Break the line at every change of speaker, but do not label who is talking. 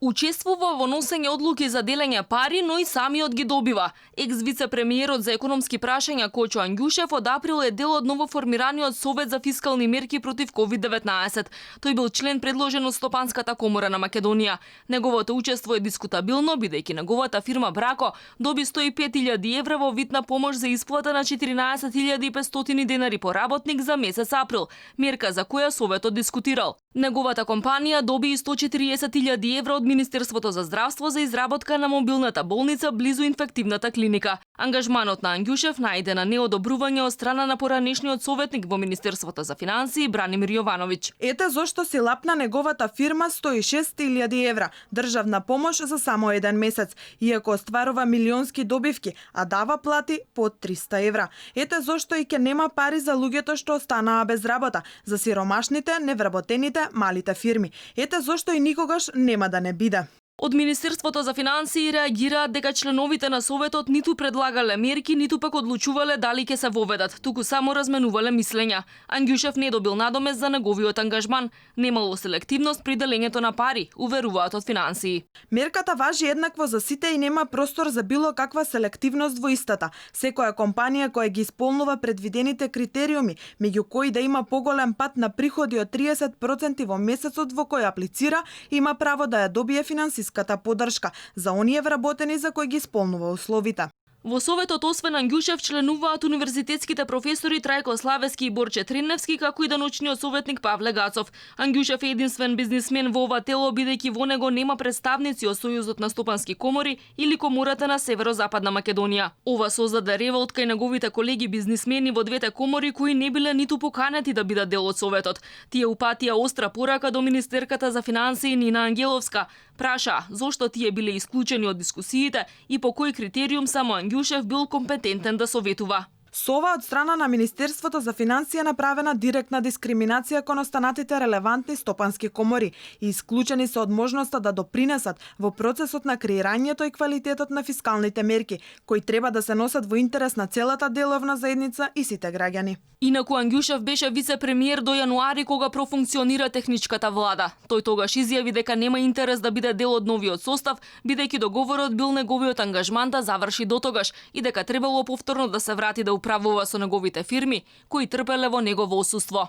Учествува во носење одлуки за делење пари, но и самиот ги добива. Екс-вице-премиерот за економски прашања Кочо Ангјушев од април е дел од новоформираниот Совет за фискални мерки против COVID-19. Тој бил член предложен од Стопанската комора на Македонија. Неговото учество е дискутабилно, бидејќи неговата фирма Брако доби 105.000 евра во вид на помош за исплата на 14.500 денари по работник за месец април, мерка за која Советот дискутирал. Неговата компанија доби и 140.000 евра од Министерството за здравство за изработка на мобилната болница близу инфективната клиника. Ангажманот на Ангјушев најде на неодобрување од страна на поранешниот советник во Министерството за финансии Бранимир Јовановиќ.
Ете зошто си лапна неговата фирма 106.000 евра државна помош за само еден месец, иако остварува милионски добивки, а дава плати под 300 евра. Ете зошто и ке нема пари за луѓето што останаа без работа, за сиромашните, невработените, малите фирми. Ете зошто и никогаш нема да не биде.
Од Министерството за финансии реагираат дека членовите на Советот ниту предлагале мерки, ниту пак одлучувале дали ќе се воведат, туку само разменувале мислења. Ангјушев не добил надомест за неговиот ангажман, немало селективност при делењето на пари, уверуваат од финансии.
Мерката важи еднакво за сите и нема простор за било каква селективност во истата. Секоја компанија која ги исполнува предвидените критериуми, меѓу кои да има поголем пат на приходи од 30% во месецот во кој аплицира, има право да ја добие финансиската поддршка за оние вработени за кои ги исполнува условите.
Во Советот освен Ангјушев членуваат универзитетските професори Трајко Славески и Борче Триневски, како и научниот советник Павле Гацов. Ангјушев е единствен бизнисмен во ова тело, бидејќи во него нема представници од Сојузот на стопански комори или Комората на Северозападна Македонија. Ова создаде револт кај неговите колеги бизнисмени во двете комори кои не биле ниту поканети да бидат дел од Советот. Тие упатија остра порака до министерката за финансии Нина Ангеловска. Праша зошто тие биле исклучени од дискусиите и по кој критериум само Ангјушев бил компетентен да советува.
Со ова од страна на Министерството за финансија е направена директна дискриминација кон останатите релевантни стопански комори и исклучени се од можноста да допринесат во процесот на креирањето и квалитетот на фискалните мерки, кои треба да се носат во интерес на целата деловна заедница и сите граѓани.
Инаку Ангјушев беше вице-премиер до јануари кога профункционира техничката влада. Тој тогаш изјави дека нема интерес да биде дел од новиот состав, бидејќи договорот бил неговиот ангажман да заврши дотогаш и дека требало повторно да се врати да управува со неговите фирми, кои трпеле во негово отсуство.